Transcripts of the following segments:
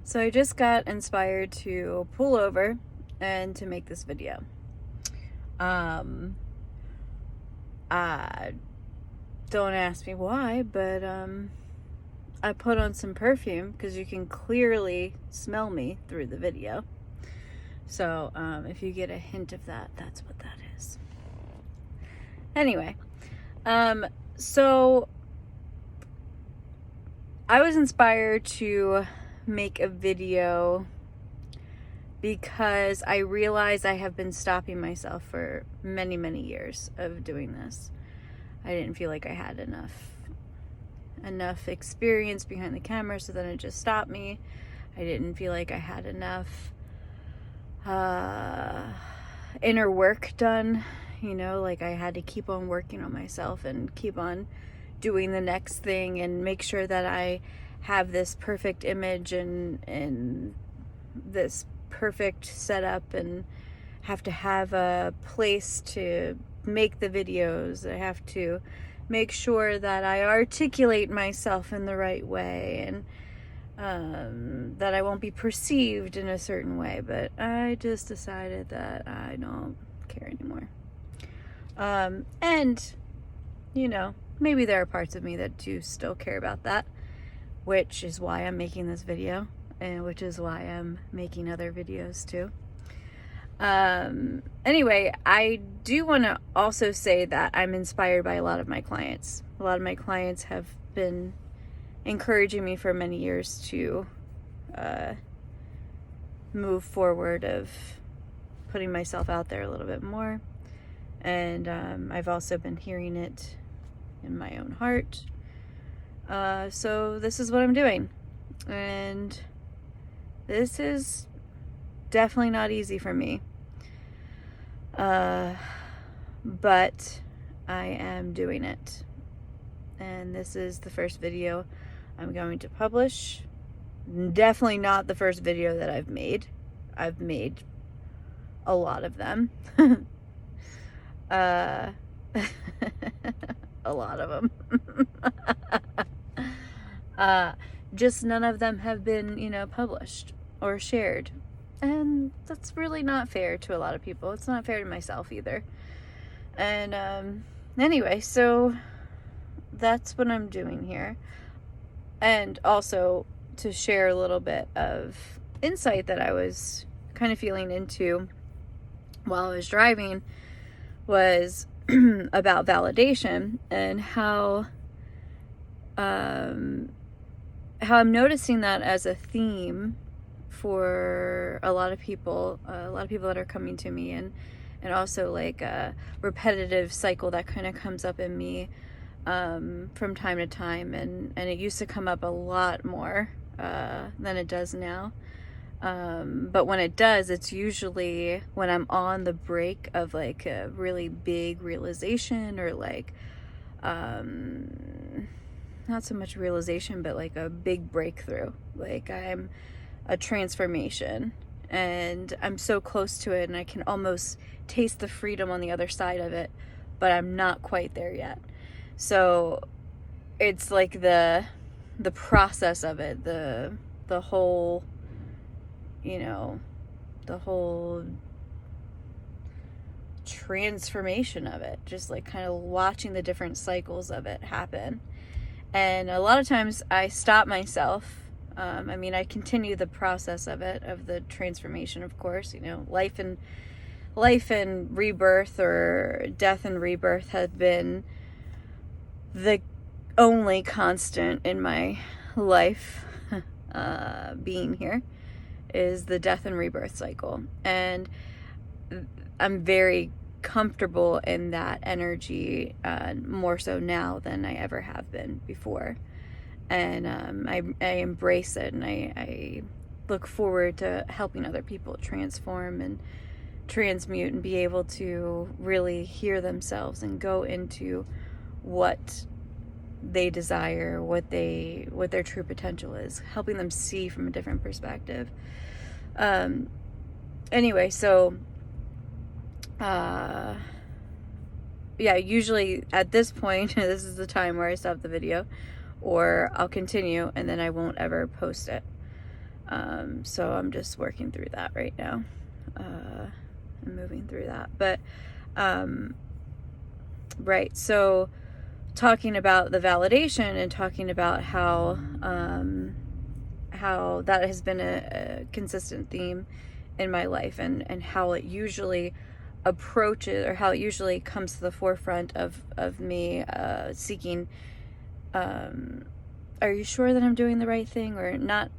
So I just got inspired to pull over and to make this video. I don't ask me why, but I put on some perfume because you can clearly smell me through the video. So if you get a hint of that, that's what that is. Anyway, so I was inspired to make a video because I realized I have been stopping myself for many years of doing this. I didn't feel like I had enough experience behind the camera, so then it just stopped me. I didn't feel like I had enough inner work done, like I had to keep on working on myself and keep on doing the next thing and make sure that I have this perfect image and this perfect setup, and have to have a place to make the videos. I have to make sure that I articulate myself in the right way, and that I won't be perceived in a certain way. But I just decided that I don't care anymore. And maybe there are parts of me that do still care about that, which is why I'm making this video, and which is why I'm making other videos too. Anyway, I do want to also say that I'm inspired by a lot of my clients. A lot of my clients have been encouraging me for many years to move forward of putting myself out there a little bit more. And I've also been hearing it in my own heart. So this is what I'm doing. And this is definitely not easy for me. But I am doing it. And this is the first video I'm going to publish. Definitely not the first video that I've made. I've made a lot of them. A lot of them. Just none of them have been, published or shared. And that's really not fair to a lot of people. It's not fair to myself either. And anyway, so that's what I'm doing here. And also to share a little bit of insight that I was kind of feeling into while I was driving was about validation, and how I'm noticing that as a theme for a lot of people that are coming to me, and also like a repetitive cycle that kind of comes up in me from time to time, and it used to come up a lot more than it does now. But when it does, it's usually when I'm on the break of like a really big realization, or like not so much realization, but like a big breakthrough. Like I'm a transformation, and I'm so close to it, and I can almost taste the freedom on the other side of it, but I'm not quite there yet. So it's like the process of it, the whole, the whole transformation of it, just like kind of watching the different cycles of it happen. And a lot of times I stop myself. I continue the process of it, of the transformation, of course. Life and rebirth, or death and rebirth, have been the only constant in my life. Being here is the death and rebirth cycle, and I'm very comfortable in that energy, more so now than I ever have been before. And I embrace it, and I look forward to helping other people transform and transmute and be able to really hear themselves and go into what they desire, what their true potential is, helping them see from a different perspective. Anyway, so usually at this point, this is the time where I stop the video, or I'll continue and then I won't ever post it. So I'm just working through that right now, and moving through that. But right, so talking about the validation and talking about how that has been a consistent theme in my life, and how it usually approaches, or how it usually comes to the forefront of me seeking, are you sure that I'm doing the right thing? Or not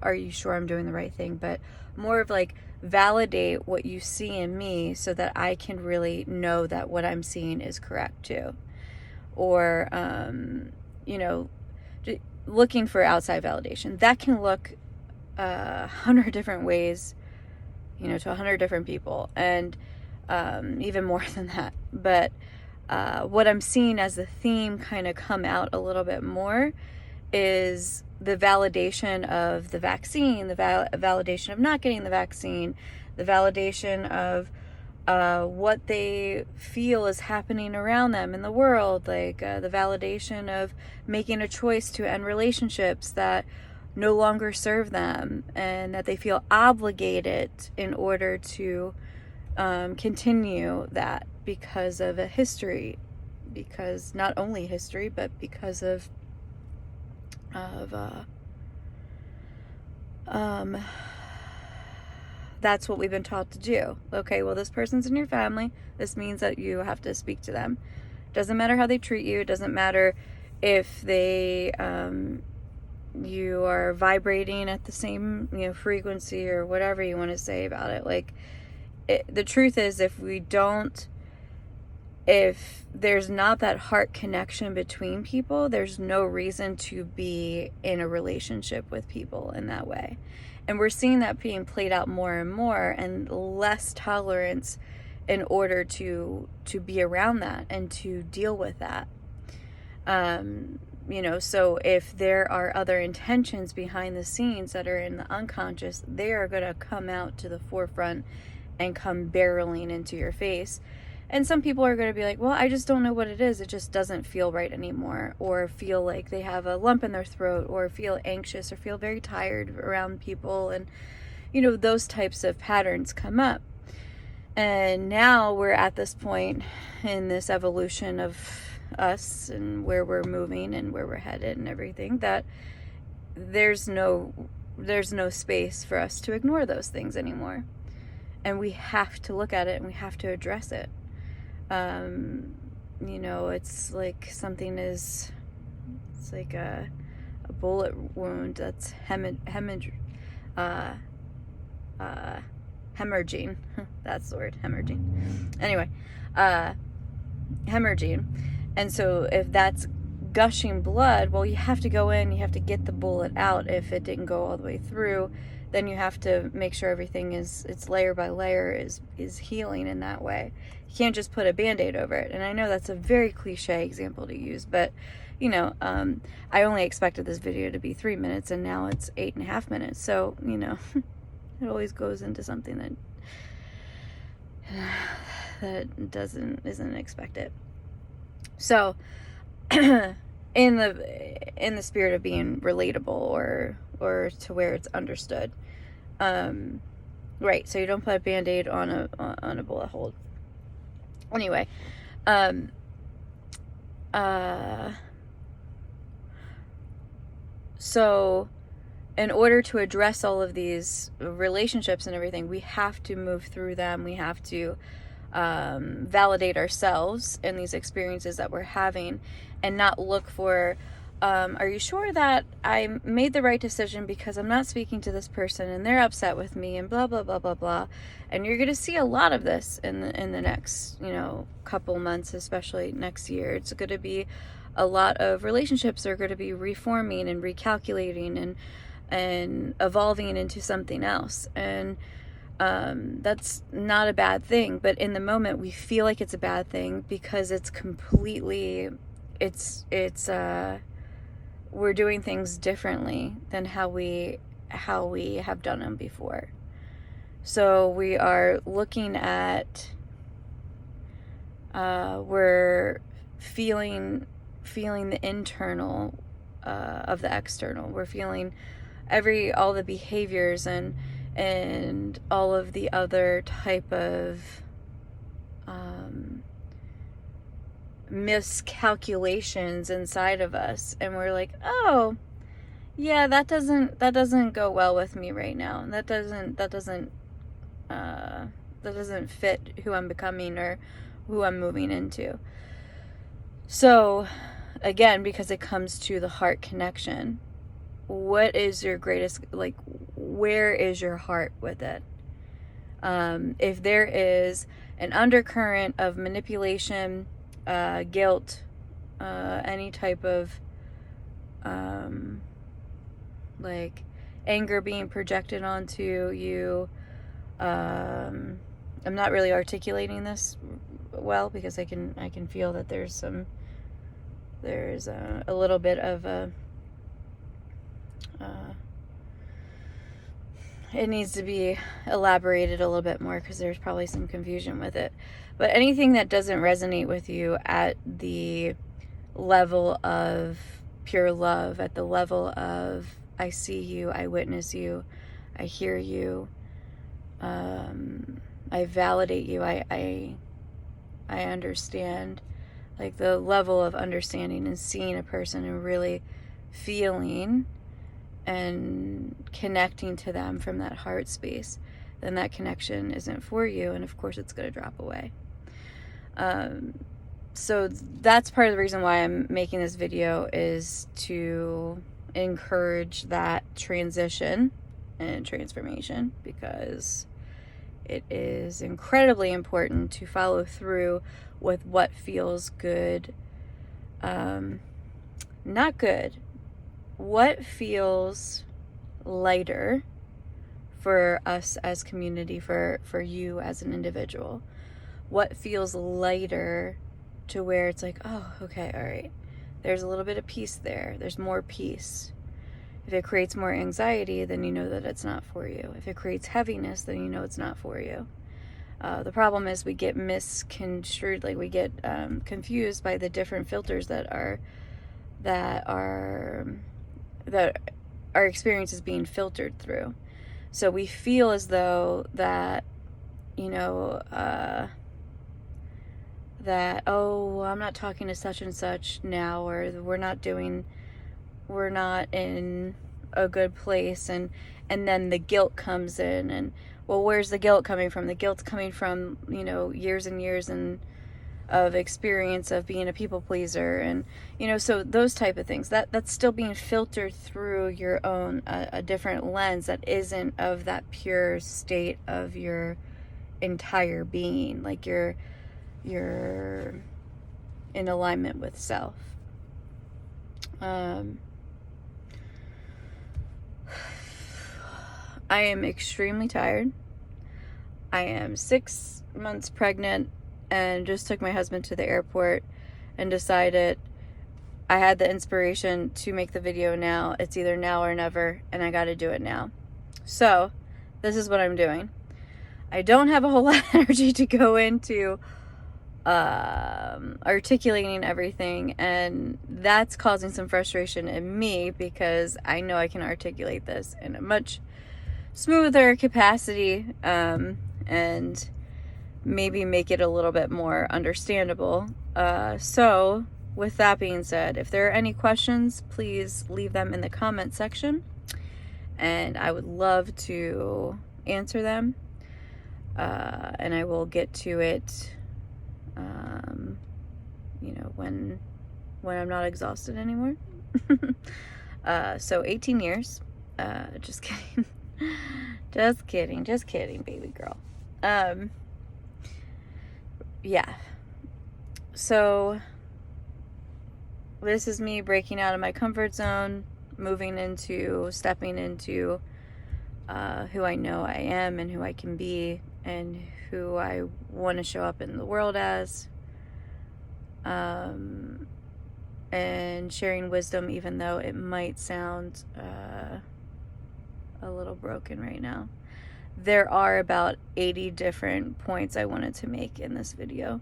are you sure I'm doing the right thing, but more of like, validate what you see in me so that I can really know that what I'm seeing is correct too. Or looking for outside validation. That can look 100 different ways, to 100 different people, and even more than that. But what I'm seeing as the theme kind of come out a little bit more is the validation of the vaccine, the validation of not getting the vaccine, the validation of what they feel is happening around them in the world, like the validation of making a choice to end relationships that no longer serve them, and that they feel obligated in order to continue that because of a history, because not only history, but because of that's what we've been taught to do. Okay, well, this person's in your family. This means that you have to speak to them. Doesn't matter how they treat you. It doesn't matter if they, you are vibrating at the same, frequency, or whatever you want to say about it. Like, the truth is, if there's not that heart connection between people, there's no reason to be in a relationship with people in that way. And we're seeing that being played out more and more, and less tolerance in order to be around that and to deal with that. So if there are other intentions behind the scenes that are in the unconscious, they are going to come out to the forefront and come barreling into your face. And some people are going to be like, well, I just don't know what it is. It just doesn't feel right anymore, or feel like they have a lump in their throat, or feel anxious, or feel very tired around people. And, those types of patterns come up. And now we're at this point in this evolution of us, and where we're moving and where we're headed and everything, that there's no space for us to ignore those things anymore. And we have to look at it, and we have to address it. It's like it's like a bullet wound that's hemorrhaging. That's the word, hemorrhaging. Anyway, hemorrhaging. And so if that's gushing blood, well, you have to go in, you have to get the bullet out. If it didn't go all the way through, then you have to make sure everything it's layer by layer is healing in that way. You can't just put a Band-Aid over it. And I know that's a very cliche example to use, but I only expected this video to be 3 minutes, and now it's 8.5 minutes. So, it always goes into something that isn't expected. So, in the spirit of being relatable, or to where it's understood, right? So you don't put a Band-Aid on a bullet hole. Anyway, so in order to address all of these relationships and everything, we have to move through them. We have to validate ourselves in these experiences that we're having, and not look for, are you sure that I made the right decision, because I'm not speaking to this person and they're upset with me, and blah, blah, blah, blah, blah. And you're going to see a lot of this in the next, couple months, especially next year. It's going to be a lot of relationships are going to be reforming and recalculating and evolving into something else. And that's not a bad thing, but in the moment we feel like it's a bad thing, because it's completely, we're doing things differently than how we have done them before. So we are looking at, we're feeling the internal of the external. We're feeling all the behaviors and all of the other type of miscalculations inside of us, and we're like, oh yeah, that doesn't go well with me right now. That doesn't fit who I'm becoming or who I'm moving into. So again, because it comes to the heart connection, what is your greatest, like, where is your heart with it? If there is an undercurrent of manipulation, guilt, any type of like anger being projected onto you, I'm not really articulating this well because I can feel that there's a little bit of a it needs to be elaborated a little bit more because there's probably some confusion with it. But anything that doesn't resonate with you at the level of pure love, at the level of I see you, I witness you, I hear you, I validate you, I understand, like the level of understanding and seeing a person and really feeling and connecting to them from that heart space, then that connection isn't for you, and of course it's going to drop away. So that's part of the reason why I'm making this video, is to encourage that transition and transformation, because it is incredibly important to follow through with what feels good, not good, what feels lighter for us as community, for you as an individual. What feels lighter to where it's like, oh, okay, all right, there's a little bit of peace there. There's more peace. If it creates more anxiety, then you know that it's not for you. If it creates heaviness, then you know it's not for you. The problem is we get misconstrued, like we get confused by the different filters that our experience is being filtered through. So we feel as though that, you know, that, oh, I'm not talking to such and such now, or we're not in a good place, and then the guilt comes in, and well, where's the guilt coming from? The guilt's coming from, you know, years and years of experience of being a people pleaser, and you know, so those type of things, that's still being filtered through your own a different lens that isn't of that pure state of your entire being, like you're in alignment with self. I am extremely tired. I am 6 months pregnant and just took my husband to the airport and decided I had the inspiration to make the video now. It's either now or never, and I got to do it now. So this is what I'm doing. I don't have a whole lot of energy to go into articulating everything, and that's causing some frustration in me because I know I can articulate this in a much smoother capacity, and maybe make it a little bit more understandable. So with that being said, if there are any questions, please leave them in the comment section, and I would love to answer them, and I will get to it, you know, when I'm not exhausted anymore. So 18 years, just kidding. Just kidding, baby girl. Yeah. So this is me breaking out of my comfort zone, stepping into who I know I am and who I can be and who I want to show up in the world as, and sharing wisdom, even though it might sound a little broken right now. There are about 80 different points I wanted to make in this video,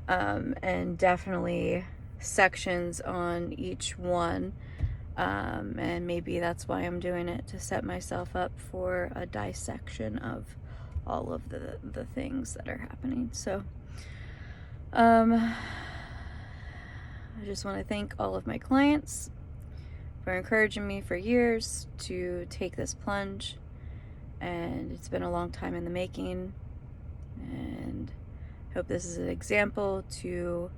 and definitely sections on each one And maybe that's why I'm doing it, to set myself up for a dissection of all of the things that are happening. So I just want to thank all of my clients for encouraging me for years to take this plunge, and it's been a long time in the making, and I hope this is an example to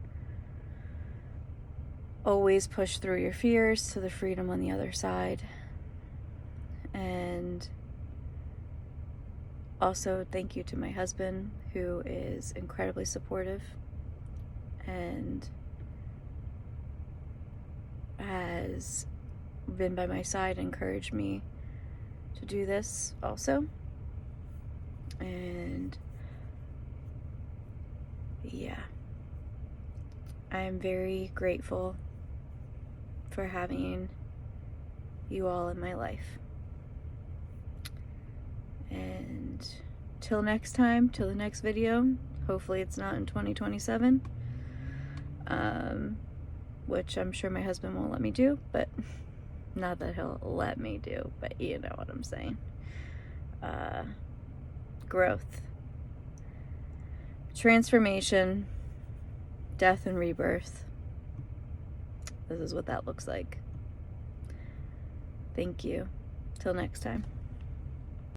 always push through your fears to the freedom on the other side. And also thank you to my husband, who is incredibly supportive and has been by my side, encouraged me to do this also. And yeah, I'm very grateful for having you all in my life. And till next time, till the next video, hopefully it's not in 2027, which I'm sure my husband won't let me do, but not that he'll let me do, but you know what I'm saying. Growth, transformation, death and rebirth. This is what that looks like. Thank you. Till next time.